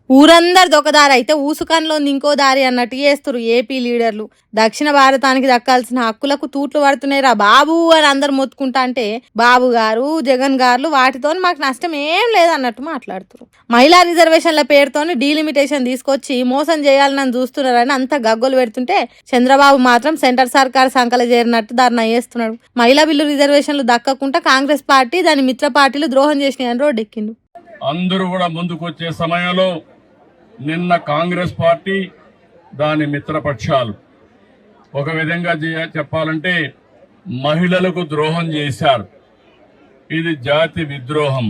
ఊరందరిది ఒక దారి అయితే ఊసుకంలో ఇంకో దారి అన్నట్టు చేస్తున్నారు ఏపీ లీడర్లు. దక్షిణ భారతానికి దక్కాల్సిన హక్కులకు తూట్లు పడుతున్నాయిరా బాబు అని అందరు మొత్తుకుంటా అంటే బాబు గారు జగన్ గారు వాటితో మాకు నష్టం ఏం లేదన్నట్టు మాట్లాడుతున్నారు. మహిళా రిజర్వేషన్ల పేరుతోని డీలిమిటేషన్ తీసుకొచ్చి మోసం చేయాలని చూస్తున్నారని అంత గగ్గోలు పెడుతుంటే చంద్రబాబు మాత్రం సెంటర్ సర్కార్ సంకల చేరినట్టు ధర్నా చేస్తున్నాడు. మహిళా బిల్లు రిజర్వేషన్లు దక్కకుండా కాంగ్రెస్ పార్టీ దాని మిత్ర పార్టీలు ద్రోహం చేసినాయని రోడ్డెక్కిండు. అందరూ కూడా ముందుకు వచ్చే సమయంలో నిన్న కాంగ్రెస్ పార్టీ దాని మిత్రపక్షాలు ఒక విధంగా చెప్పాలంటే మహిళలకు ద్రోహం చేశారు. ఇది జాతి విద్రోహం.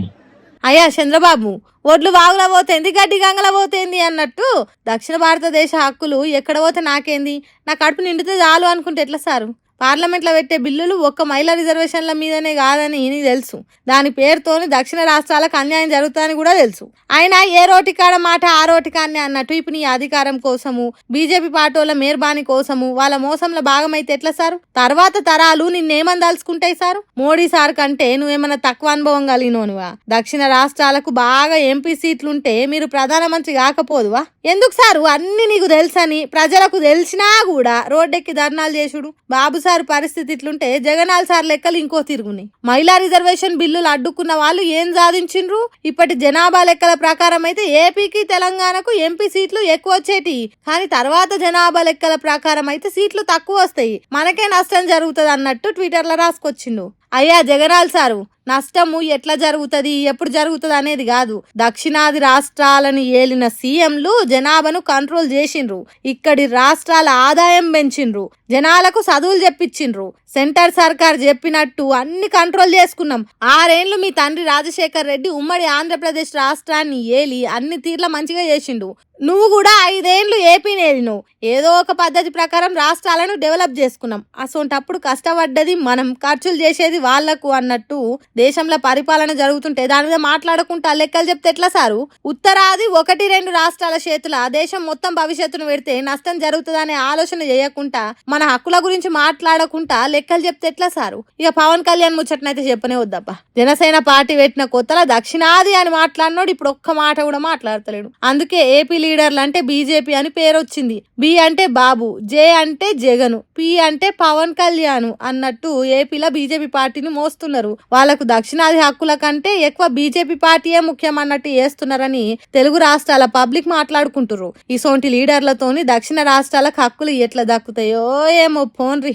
అయ్యా చంద్రబాబు ఒడ్లు వాగులా పోతేంది గడ్డి గంగల పోతేంది అన్నట్టు దక్షిణ భారతదేశ హక్కులు ఎక్కడ పోతే నాకేంది, నా కడుపు నిండితే చాలు అనుకుంటే ఎట్లా సారు? పార్లమెంట్లో పెట్టే బిల్లులు ఒక్క మహిళా రిజర్వేషన్ల మీదనే కాదని నీకు తెలుసు. దాని పేరుతోని దక్షిణ రాష్ట్రాలకు అన్యాయం జరుగుతుందని కూడా తెలుసు. అయినా ఏ రోటి కాడ మాట ఆ రోటి కాన్నే అన్నట్టు ఇప్పుడు నీ అధికారం కోసము బీజేపీ పార్టీల మేర్బాని కోసము వాళ్ళ మోసంలో భాగమైతే ఎట్లా సారు? తర్వాత తరాలు నిన్నేమని దలుచుకుంటాయి సారు? మోడీ సార్ కంటే నువ్వేమన్నా తక్కువ అనుభవం కలిగినోనువా? దక్షిణ రాష్ట్రాలకు బాగా ఎంపీ సీట్లుంటే మీరు ప్రధానమంత్రి కాకపోదువా? ఎందుకు సారు అన్ని నీకు తెలుసని ప్రజలకు తెలిసినా కూడా రోడ్డెక్కి ధర్నాలు చేసుడు? బాబు సార్ పరిస్థితి ఇట్లుంటే జగనాల్ సార్ లెక్కలు ఇంకో తిరుగుని. మహిళా రిజర్వేషన్ బిల్లులు అడ్డుకున్న వాళ్ళు ఏం సాధించిండ్రు? ఇప్పటి జనాభా లెక్కల ప్రకారం అయితే ఏపీకి తెలంగాణకు ఎంపీ సీట్లు ఎక్కువ వచ్చేటి, కానీ తర్వాత జనాభా లెక్కల ప్రకారం అయితే సీట్లు తక్కువ వస్తాయి, మనకే నష్టం జరుగుతుంది అన్నట్టు ట్విట్టర్లో రాసుకొచ్చిండు. అయ్యా జగనాల్ సారు, నష్టము ఎట్లా జరుగుతుంది ఎప్పుడు జరుగుతుంది అనేది కాదు. దక్షిణాది రాష్ట్రాలను ఏలిన సీఎంలు జనాభాను కంట్రోల్ చేసిండ్రు, ఇక్కడి రాష్ట్రాల ఆదాయం పెంచిండ్రు, జనాలకు చదువులు చెప్పించిండ్రు, సెంటర్ సర్కార్ చెప్పినట్టు అన్ని కంట్రోల్ చేసుకున్నాం. 6 ఏళ్లు మీ తండ్రి రాజశేఖర్ రెడ్డి ఉమ్మడి ఆంధ్రప్రదేశ్ రాష్ట్రాన్ని ఏలి అన్ని తీర్ల మంచిగా చేసిండు. నువ్వు కూడా 5 ఏళ్లు ఏపీని ఏలిను. ఏదో ఒక పద్ధతి ప్రకారం రాష్ట్రాలను డెవలప్ చేసుకున్నాం. అసోంటప్పుడు కష్టపడ్డది మనం, ఖర్చులు చేసేది వాళ్లకు అన్నట్టు దేశంలో పరిపాలన జరుగుతుంటే దాని మీద మాట్లాడకుండా లెక్కలు చెప్తే ఎట్లా సారు? ఉత్తరాది 1-2 రాష్ట్రాల చేతుల దేశం మొత్తం భవిష్యత్తును పెడితే నష్టం జరుగుతుందనే ఆలోచన చేయకుండా మన హక్కుల గురించి మాట్లాడకుండా లెక్కలు చెప్తే ఎట్లా సారు? ఇక పవన్ కళ్యాణ్ ముచ్చటనైతే చెప్పనే వద్దబ్బా. జనసేన పార్టీ పెట్టిన కొత్తల దక్షిణాది అని మాట్లాడినోడు ఇప్పుడు ఒక్క మాట కూడా మాట్లాడతలేడు. అందుకే ఏపీ లీడర్లు అంటే బీజేపీ అని పేరు వచ్చింది. బి అంటే బాబు, జే అంటే జగను, పి అంటే పవన్ కళ్యాణ్ అన్నట్టు ఏపీలో బీజేపీ పార్టీని మోస్తున్నారు. వాళ్ళకు దక్షిణాది హక్కుల కంటే ఎక్కువ బీజేపీ పార్టీయే ముఖ్యం అన్నట్టు చేస్తున్నారని తెలుగు రాష్ట్రాల పబ్లిక్ మాట్లాడుకుంటున్నారు. ఇసోంటి లీడర్లతోని దక్షిణ రాష్ట్రాలకు హక్కులు ఎట్లా దక్కుతాయో ఏమో పోన్రి.